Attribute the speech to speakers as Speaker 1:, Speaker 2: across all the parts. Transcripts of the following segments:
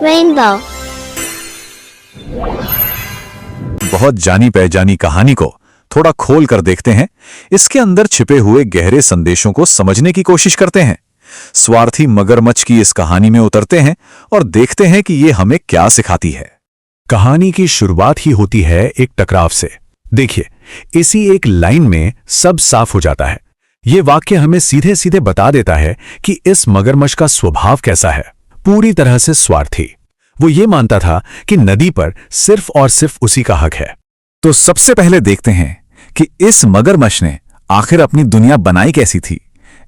Speaker 1: Rainbow।
Speaker 2: बहुत जानी पहचानी कहानी को थोड़ा खोल कर देखते हैं। इसके अंदर छिपे हुए गहरे संदेशों को समझने की कोशिश करते हैं। स्वार्थी मगरमच्छ की इस कहानी में उतरते हैं और देखते हैं कि ये हमें क्या सिखाती है। कहानी की शुरुआत ही होती है एक टकराव से। देखिए, इसी एक लाइन में सब साफ हो जाता है। ये वाक्य हमें सीधे सीधे बता देता है कि इस मगरमच्छ का स्वभाव कैसा है। पूरी तरह से स्वार्थी। वो ये मानता था कि नदी पर सिर्फ और सिर्फ उसी का हक है। तो सबसे पहले देखते हैं कि इस मगरमच्छ ने आखिर अपनी दुनिया बनाई कैसी थी।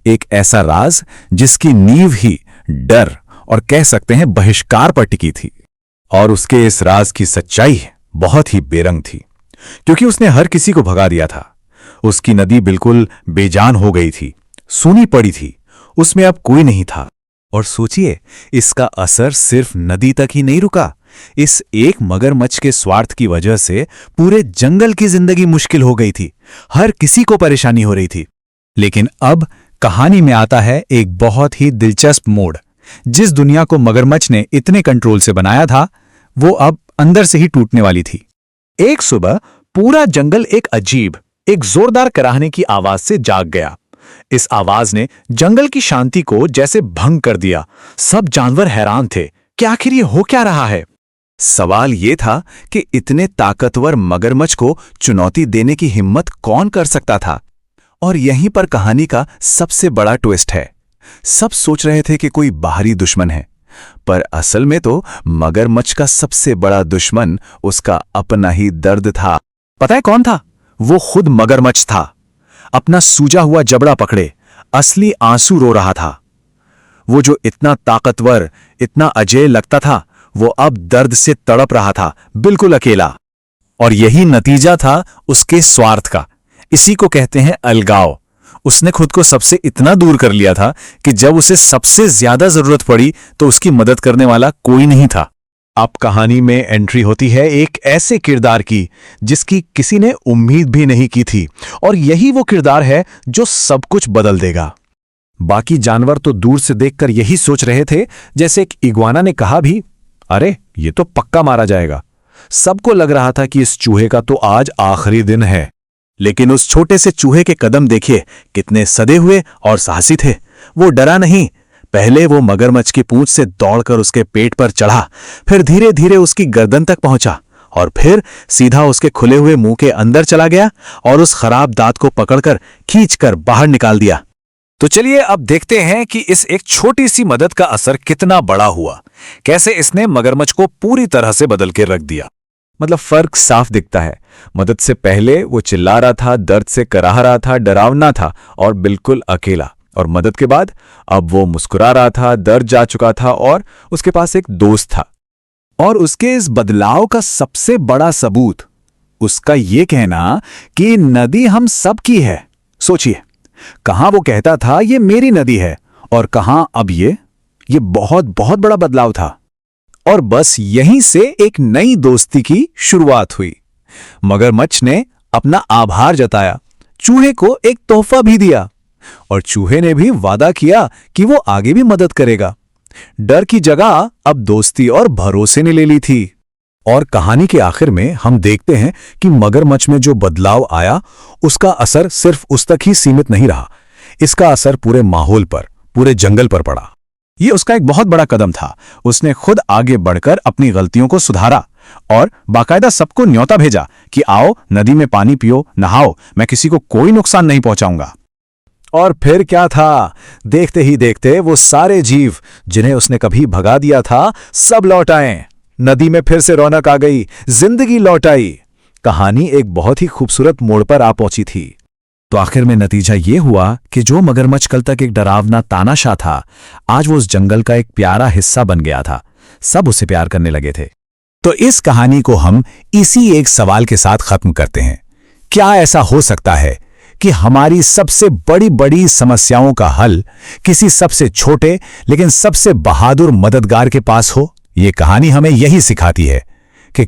Speaker 2: एक ऐसा राज जिसकी नींव ही डर और कह सकते हैं बहिष्कार पर टिकी थी। और उसके इस राज की सच्चाई बहुत ही बेरंग थी, क्योंकि उसने हर किसी को भगा दिया था। उसकी नदी बिल्कुल बेजान हो गई थी, सूनी पड़ी थी, उसमें अब कोई नहीं था। और सोचिए, इसका असर सिर्फ नदी तक ही नहीं रुका। इस एक मगरमच्छ के स्वार्थ की वजह से पूरे जंगल की जिंदगी मुश्किल हो गई थी। हर किसी को परेशानी हो रही थी। लेकिन अब कहानी में आता है एक बहुत ही दिलचस्प मोड़। जिस दुनिया को मगरमच्छ ने इतने कंट्रोल से बनाया था, वो अब अंदर से ही टूटने वाली थी। एक सुबह पूरा जंगल एक अजीब, एक जोरदार कराहने की आवाज से जाग गया। इस आवाज ने जंगल की शांति को जैसे भंग कर दिया। सब जानवर हैरान थे कि आखिर ये हो क्या रहा है। सवाल ये था कि इतने ताकतवर मगरमच्छ को चुनौती देने की हिम्मत कौन कर सकता था। और यहीं पर कहानी का सबसे बड़ा ट्विस्ट है। सब सोच रहे थे कि कोई बाहरी दुश्मन है, पर असल में तो मगरमच्छ का सबसे बड़ा दुश्मन उसका अपना ही दर्द था। पता है कौन था? वो खुद मगरमच्छ था। अपना सूजा हुआ जबड़ा पकड़े असली आंसू रो रहा था। वो जो इतना ताकतवर, इतना अजेय लगता था, वो अब दर्द से तड़प रहा था, बिल्कुल अकेला। और यही नतीजा था उसके स्वार्थ का। इसी को कहते हैं अलगाव। उसने खुद को सबसे इतना दूर कर लिया था कि जब उसे सबसे ज्यादा जरूरत पड़ी तो उसकी मदद करने वाला कोई नहीं था। अब कहानी में एंट्री होती है एक ऐसे किरदार की जिसकी किसी ने उम्मीद भी नहीं की थी। और यही वो किरदार है जो सब कुछ बदल देगा। बाकी जानवर तो दूर से देखकर यही सोच रहे थे, जैसे एक इग्वाना ने कहा भी, अरे ये तो पक्का मारा जाएगा। सबको लग रहा था कि इस चूहे का तो आज आखिरी दिन है। लेकिन उस छोटे से चूहे के कदम देखिए, कितने सदे हुए और साहसी थे। वो डरा नहीं। पहले वो मगरमच्छ की पूंछ से दौड़कर उसके पेट पर चढ़ा, फिर धीरे धीरे उसकी गर्दन तक पहुंचा और फिर सीधा उसके खुले हुए मुंह के अंदर चला गया और उस खराब दांत को पकड़कर खींचकर बाहर निकाल दिया। तो चलिए अब देखते हैं कि इस एक छोटी सी मदद का असर कितना बड़ा हुआ। कैसे इसने मगरमच्छ को पूरी तरह से बदल के रख दिया। मतलब फर्क साफ दिखता है। मदद से पहले वो चिल्ला रहा था, दर्द से कराह रहा था, डरावना था और बिल्कुल अकेला। और मदद के बाद अब वो मुस्कुरा रहा था, दर्द जा चुका था और उसके पास एक दोस्त था। और उसके इस बदलाव का सबसे बड़ा सबूत उसका ये कहना कि नदी हम सब की है। सोचिए, कहां वो कहता था ये मेरी नदी है, और कहां अब ये बहुत बहुत बड़ा बदलाव था। और बस यहीं से एक नई दोस्ती की शुरुआत हुई। मगरमच्छ ने अपना आभार जताया, चूहे को एक तोहफा भी दिया और चूहे ने भी वादा किया कि वो आगे भी मदद करेगा। डर की जगह अब दोस्ती और भरोसे ने ले ली थी। और कहानी के आखिर में हम देखते हैं कि मगरमच्छ में जो बदलाव आया, उसका असर सिर्फ उस तक ही सीमित नहीं रहा। इसका असर पूरे माहौल पर, पूरे जंगल पर पड़ा। ये उसका एक बहुत बड़ा कदम था। उसने खुद आगे बढ़कर अपनी गलतियों को सुधारा और बाकायदा सबको न्योता भेजा कि आओ नदी में पानी पियो, नहाओ, मैं किसी को कोई नुकसान नहीं पहुंचाऊंगा। और फिर क्या था, देखते ही देखते वो सारे जीव जिन्हें उसने कभी भगा दिया था, सब लौट आए। नदी में फिर से रौनक आ गई, जिंदगी लौट आई। कहानी एक बहुत ही खूबसूरत मोड़ पर आ पहुंची थी। तो आखिर में नतीजा ये हुआ कि जो मगरमच्छ कल तक एक डरावना तानाशाह था, आज वो उस जंगल का एक प्यारा हिस्सा बन गया था। सब उसे प्यार करने लगे थे। तो इस कहानी को हम इसी एक सवाल के साथ खत्म करते हैं। क्या ऐसा हो सकता है कि हमारी सबसे बड़ी बड़ी समस्याओं का हल किसी सबसे छोटे लेकिन सबसे बहादुर मददगार के पास हो? ये कहानी हमें यही सिखाती है कि